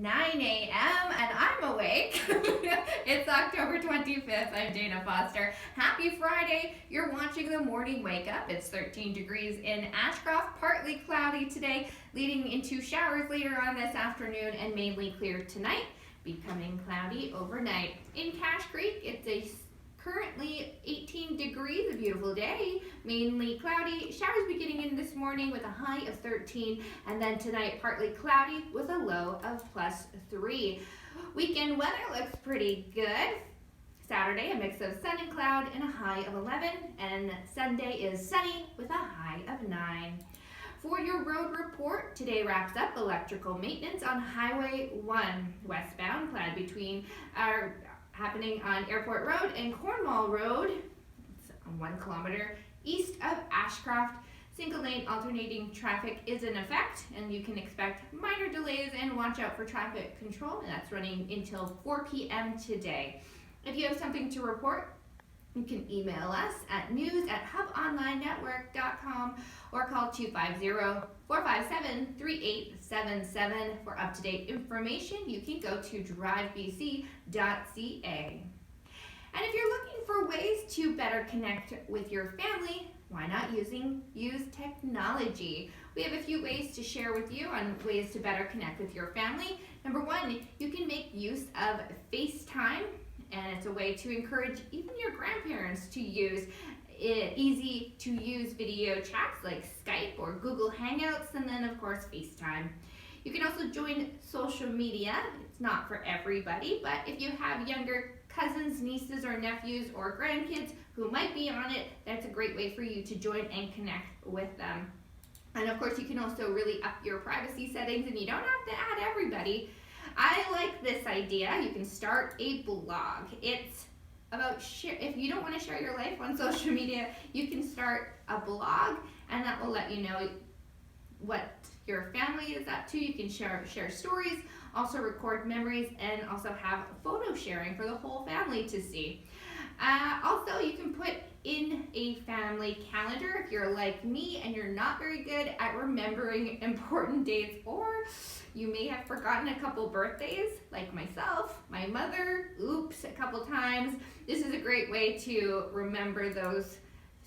9 a.m. and I'm awake. It's October 25th. I'm Dana Foster. Happy Friday. You're watching the morning wake up. It's 13 degrees in Ashcroft, partly cloudy today, leading into showers later on this afternoon and mainly clear tonight, becoming cloudy overnight. In Cache Creek, it's currently 18 degrees, a beautiful day, mainly cloudy. Showers beginning in this morning with a high of 13, and then tonight partly cloudy with a low of +3. Weekend weather looks pretty good. Saturday, a mix of sun and cloud and a high of 11, and Sunday is sunny with a high of 9. For your road report, today wraps up electrical maintenance on Highway 1 westbound, planned between happening on Airport Road and Cornwall Road. It's 1 kilometer east of Ashcroft. Single lane alternating traffic is in effect, and you can expect minor delays and watch out for traffic control, and that's running until 4 p.m. today. If you have something to report, you can email us at news@hubonlinenetwork.com or call 250-457-3877. For up-to-date information, you can go to drivebc.ca. And if you're looking for ways to better connect with your family, why not use technology? We have a few ways to share with you on ways to better connect with your family. Number 1, you can make use of FaceTime. And it's a way to encourage even your grandparents to use easy to use video chats like Skype or Google Hangouts, and then of course FaceTime. You can also join social media. It's not for everybody, but if you have younger cousins, nieces, or nephews, or grandkids who might be on it, that's a great way for you to join and connect with them. And of course, you can also really up your privacy settings, and you don't have to add everybody. I like this idea. You can start a blog. It's about if you don't want to share your life on social media, you can start a blog, and that will let you know what your family is up to. You can share stories, also record memories, and also have photo sharing for the whole family to see. Also, you can put in a family calendar if you're like me and you're not very good at remembering important dates, or you may have forgotten a couple birthdays, like myself, my mother, a couple times. This is a great way to remember those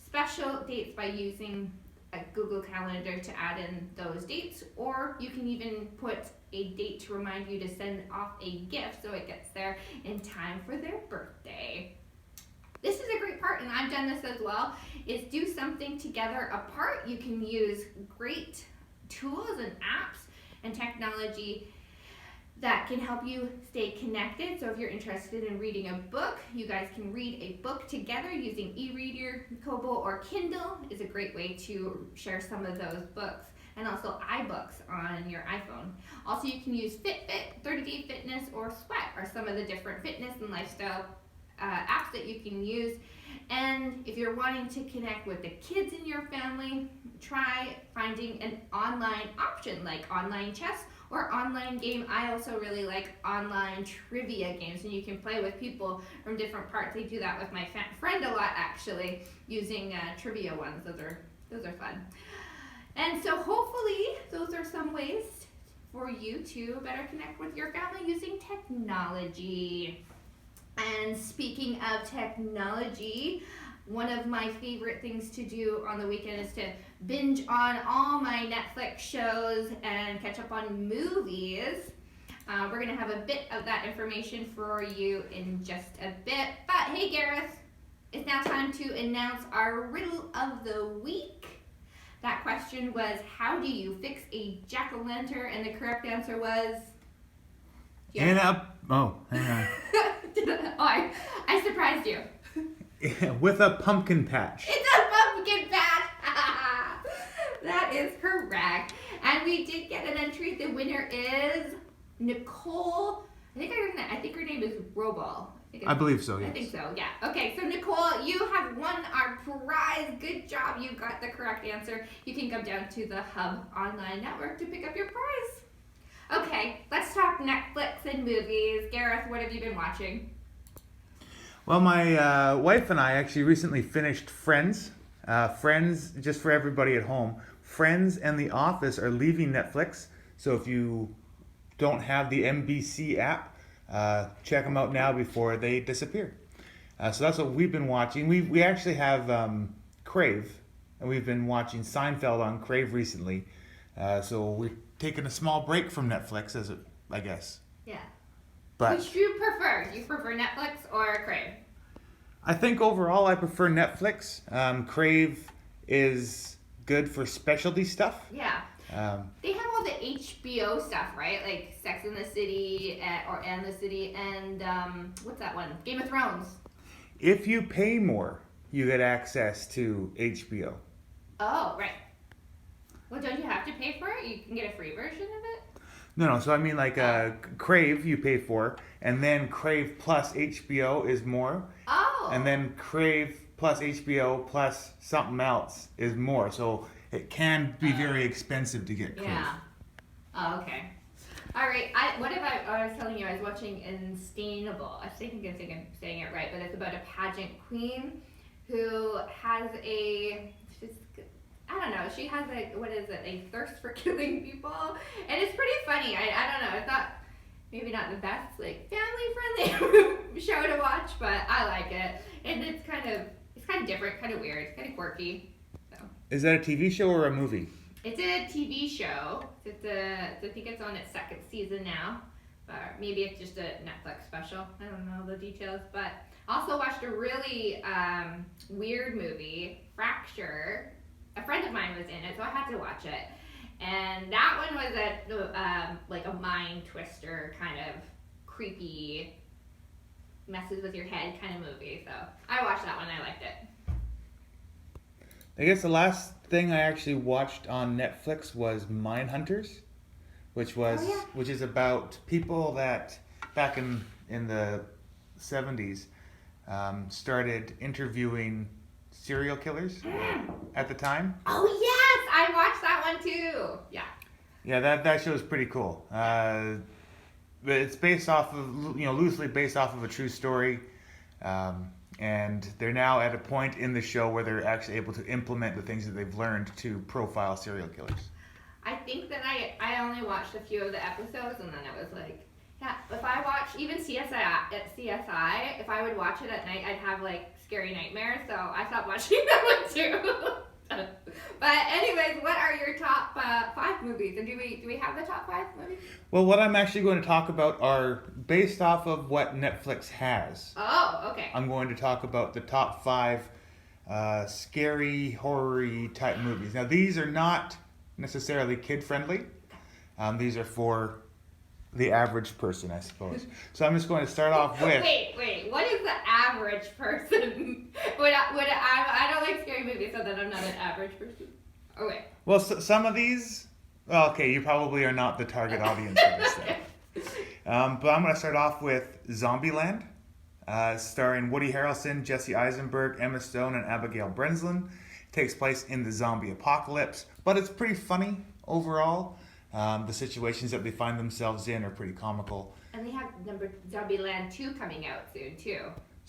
special dates by using a Google Calendar to add in those dates, or you can even put a date to remind you to send off a gift so it gets there in time for their birthday. This is a great part, and I've done this as well, is do something together apart. You can use great tools and apps and technology that can help you stay connected. So if you're interested in reading a book, you guys can read a book together using e-reader, Kobo, or Kindle is a great way to share some of those books. And also iBooks on your iPhone. Also, you can use Fitbit, 30-Day Fitness, or Sweat are some of the different fitness and lifestyle apps that you can use. And if you're wanting to connect with the kids in your family, try finding an online option like online chess or online game. I also really like online trivia games, and you can play with people from different parts. I do that with my friend a lot, actually, using trivia ones. Those are fun. And so hopefully those are some ways for you to better connect with your family using technology. And speaking of technology, one of my favorite things to do on the weekend is to binge on all my Netflix shows and catch up on movies. We're going to have a bit of that information for you in just a bit. But hey, Gareth, it's now time to announce our riddle of the week. That question was, how do you fix a jack-o'-lantern? And the correct answer was... Hang on. I surprised you. With a pumpkin patch. It's a pumpkin patch. That is correct. And we did get an entry. The winner is Nicole. I think her name is Robal. I believe so, yes. I think so, yeah. Okay, so Nicole, you have won our prize. Good job. You got the correct answer. You can come down to the Hub Online Network to pick up your prize. Okay, let's talk Netflix and movies. Gareth, what have you been watching? Well, my wife and I actually recently finished Friends. Friends, just for everybody at home, Friends and The Office are leaving Netflix. So if you don't have the MBC app, check them out now before they disappear. So that's what we've been watching. We actually have Crave, and we've been watching Seinfeld on Crave recently. So we've taken a small break from Netflix, I guess. Yeah. But which do you prefer? Do you prefer Netflix or Crave? I think overall I prefer Netflix. Crave is good for specialty stuff. Yeah. They have all the HBO stuff, right? Like Sex and the City, and the City, and what's that one? Game of Thrones. If you pay more, you get access to HBO. Oh, right. Well, don't you have to pay for it? You can get a free version of it? No. So I mean, like Crave, you pay for, and then Crave plus HBO is more. Oh. And then Crave plus HBO plus something else is more. So it can be very expensive to get Crave. Yeah. Oh, okay. All right. I was telling you, I was watching Instainable. I think I'm saying it right, but it's about a pageant queen who has I don't know. She has a thirst for killing people, and it's pretty funny. I don't know. I thought maybe not the best family friendly show to watch, but I like it, and it's kind of different, kind of weird, kind of quirky. So. Is that a TV show or a movie? It's a TV show. I think it's on its second season now, but maybe it's just a Netflix special. I don't know the details, but also watched a really weird movie, Fracture. A friend of mine was in it, so I had to watch it. And that one was like a mind twister, kind of creepy, messes with your head kind of movie. So I watched that one. I liked it. I guess the last thing I actually watched on Netflix was Mindhunters, which is about people that back in the 70s started interviewing serial killers at the time. Oh yes, I watched that one too. Yeah. Yeah, that show is pretty cool. But it's based off of loosely based off of a true story, and they're now at a point in the show where they're actually able to implement the things that they've learned to profile serial killers. I think that I only watched a few of the episodes, and then it was like, yeah. If I watch even CSI, if I would watch it at night, I'd have scary nightmares, so I stopped watching that one too. But anyways, what are your top 5 movies? And do we have the top 5 movies? Well, what I'm actually going to talk about are based off of what Netflix has. Oh, okay. I'm going to talk about the top 5 scary, horror-y type movies. Now, these are not necessarily kid-friendly. These are for the average person, I suppose. So I'm just going to start off with... Wait. What is the average person? I don't like scary movies, so then I'm not an average person. Oh, wait. Well, some of these... Well, okay, you probably are not the target audience for this thing. But I'm going to start off with Zombieland, starring Woody Harrelson, Jesse Eisenberg, Emma Stone, and Abigail Breslin. It takes place in the zombie apocalypse, but it's pretty funny overall. The situations that they find themselves in are pretty comical. And they have Zombieland 2 coming out soon, too.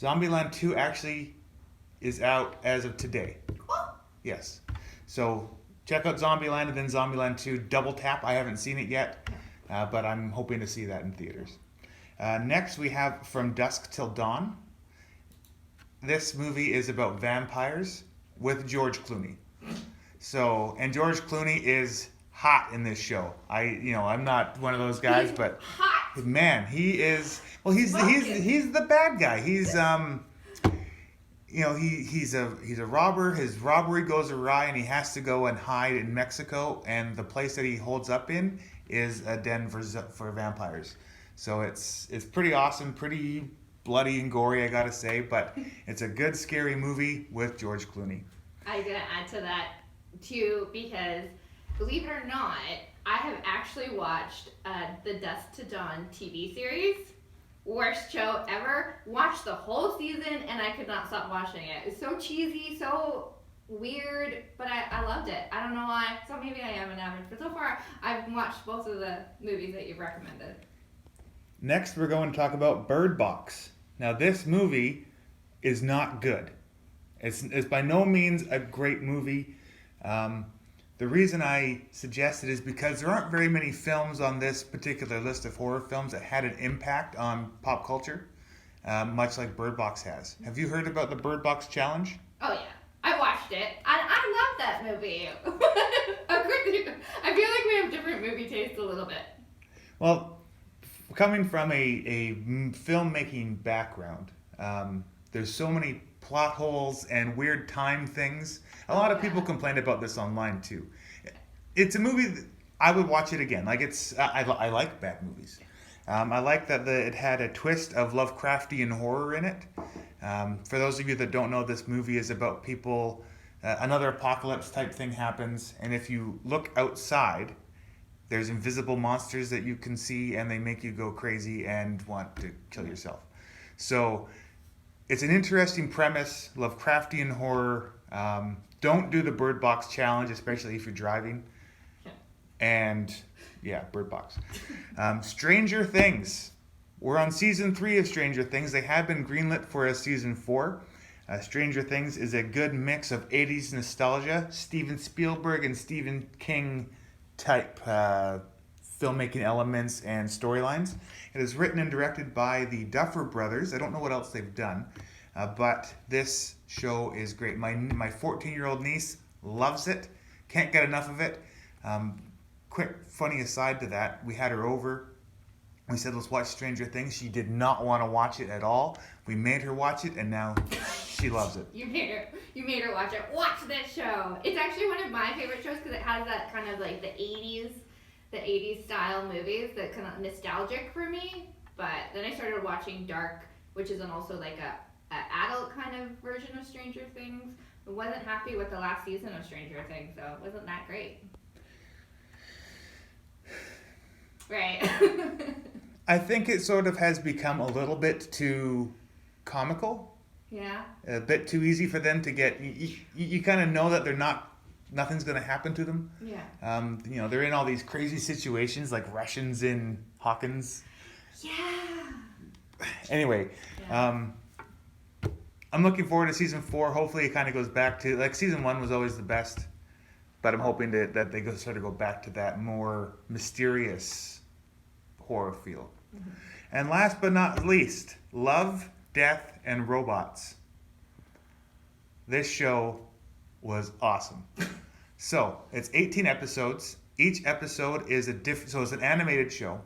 Zombieland 2 actually is out as of today. Oh. Yes. So check out Zombieland and then Zombieland 2 Double Tap. I haven't seen it yet, but I'm hoping to see that in theaters. Next, we have From Dusk Till Dawn. This movie is about vampires with George Clooney. And George Clooney is hot in this show. I'm not one of those guys, but hot. Man, he is. Well, he's the bad guy. He's he's a robber. His robbery goes awry, and he has to go and hide in Mexico. And the place that he holds up in is a den for vampires. So it's pretty awesome, pretty bloody and gory, I gotta say. But it's a good scary movie with George Clooney. I'm gonna add to that too, because believe it or not, I have actually watched the Dusk to Dawn TV series. Worst show ever. Watched the whole season and I could not stop watching it. It's so cheesy, so weird, but I loved it. I don't know why. So maybe I am an average, but so far I've watched both of the movies that you've recommended. Next, we're going to talk about Bird Box. Now, this movie is not good. It's by no means a great movie. The reason I suggest it is because there aren't very many films on this particular list of horror films that had an impact on pop culture, much like Bird Box has. Have you heard about the Bird Box Challenge? Oh yeah, I watched it, and I love that movie. I feel like we have different movie tastes a little bit. Well, coming from a filmmaking background, there's so many plot holes and weird time things. A lot of people complained about this online too. It's a movie that I would watch it again. Like I like bad movies. I like that it had a twist of Lovecraftian horror in it. For those of you that don't know, this movie is about people. Another apocalypse type thing happens, and if you look outside, there's invisible monsters that you can see, and they make you go crazy and want to kill yourself. So it's an interesting premise, Lovecraftian horror. Don't do the Bird Box challenge, especially if you're driving. And yeah, Bird Box. Stranger Things. We're on season 3 of Stranger Things. They have been greenlit for a season 4. Stranger Things is a good mix of 80s nostalgia, Steven Spielberg and Stephen King type filmmaking elements and storylines. It is written and directed by the Duffer Brothers. I don't know what else they've done, but this show is great. My 14-year-old niece loves it. Can't get enough of it. Quick funny aside to that, we had her over. We said, let's watch Stranger Things. She did not want to watch it at all. We made her watch it, and now she loves it. You made her watch it. Watch this show. It's actually one of my favorite shows because it has that kind of like the 80s style movies that kind of nostalgic for me. But then I started watching Dark, which is also like a adult kind of version of Stranger Things. I wasn't happy with the last season of Stranger Things, so it wasn't that great. Right. I think it sort of has become a little bit too comical. Yeah. A bit too easy for them to get. You kind of know that nothing's going to happen to them. Yeah. They're in all these crazy situations like Russians in Hawkins. Yeah. Anyway, Yeah. I'm looking forward to season 4. Hopefully it kind of goes back to, like, season 1 was always the best, but I'm hoping that they sort of go back to that more mysterious horror feel. Mm-hmm. And last but not least, Love, Death, and Robots. This show was awesome. So it's 18 episodes. Each episode is so it's an animated show.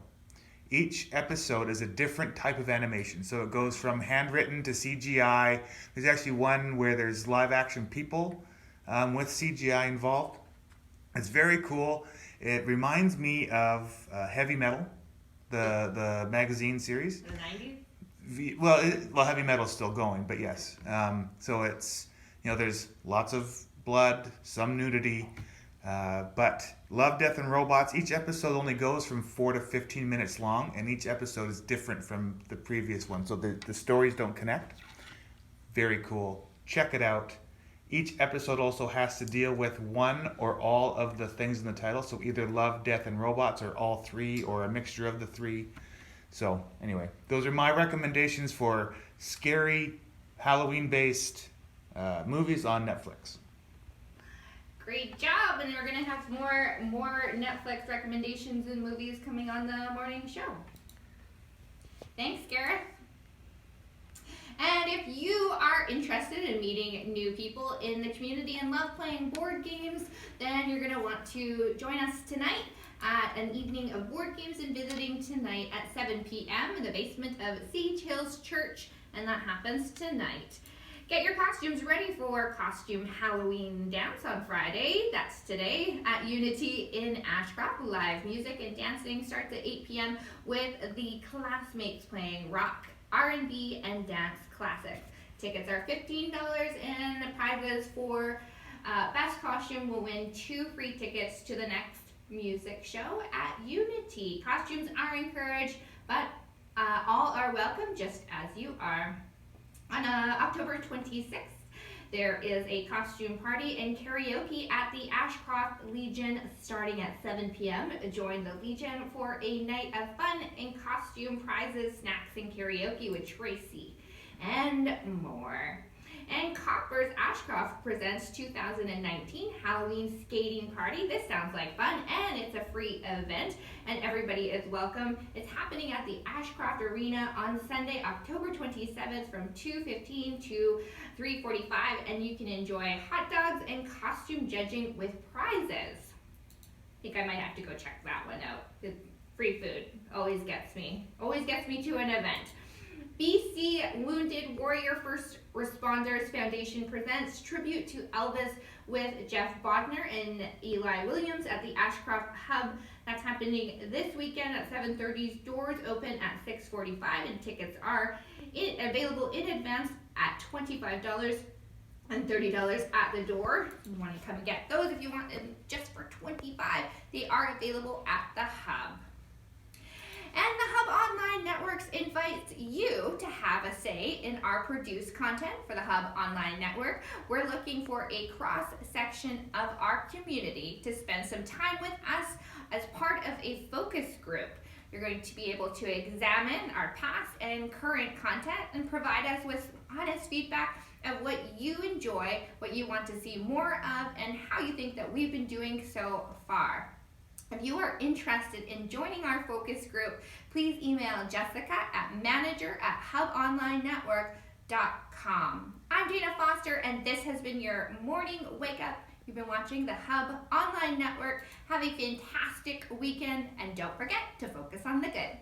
Each episode is a different type of animation. So it goes from handwritten to CGI. There's actually one where there's live action people with CGI involved. It's very cool. It reminds me of Heavy Metal, the magazine series. The 90s? Well, Heavy Metal's still going, but yes. So it's, there's lots of blood, some nudity, but Love, Death, and Robots, each episode only goes from 4 to 15 minutes long, and each episode is different from the previous one, so the stories don't connect. Very cool. Check it out. Each episode also has to deal with one or all of the things in the title, so either Love, Death, and Robots, or all 3, or a mixture of the 3. So anyway, those are my recommendations for scary Halloween-based movies on Netflix. Great job, and we're gonna have more Netflix recommendations and movies coming on the morning show. Thanks, Gareth. And if you are interested in meeting new people in the community and love playing board games, then you're gonna want to join us tonight at an evening of board games and visiting tonight at 7 p.m. in the basement of Sage Hills Church, and that happens tonight. Get your costumes ready for Costume Halloween Dance on Friday. That's today at Unity in Ashcroft. Live music and dancing starts at 8 p.m. with the classmates playing rock, R&B, and dance classics. Tickets are $15, and the prizes for best costume will win 2 free tickets to the next music show at Unity. Costumes are encouraged, but all are welcome just as you are. On October 26th, there is a costume party and karaoke at the Ashcroft Legion starting at 7 p.m. Join the Legion for a night of fun and costume prizes, snacks, and karaoke with Tracy, and more. And Coppers Ashcroft presents 2019 Halloween Skating Party. This sounds like fun, and it's a free event, and everybody is welcome. It's happening at the Ashcroft Arena on Sunday, October 27th from 2:15 to 3:45, and you can enjoy hot dogs and costume judging with prizes. I think I might have to go check that one out. The free food always gets me to an event. BC Wounded Warrior First Responders Foundation presents Tribute to Elvis with Jeff Bodner and Eli Williams at the Ashcroft Hub. That's happening this weekend at 7:30. Doors open at 6:45, and tickets are available in advance at $25 and $30 at the door. You want to come and get those if you want them just for $25. They are available at the Hub. And the Hub Online Networks invites you to have a say in our produced content for the Hub Online Network. We're looking for a cross-section of our community to spend some time with us as part of a focus group. You're going to be able to examine our past and current content and provide us with honest feedback of what you enjoy, what you want to see more of, and how you think that we've been doing so far. If you are interested in joining our focus group, please email Jessica at manager@hubonlinenetwork.com. I'm Dana Foster, and this has been your morning wake up. You've been watching the Hub Online Network. Have a fantastic weekend, and don't forget to focus on the good.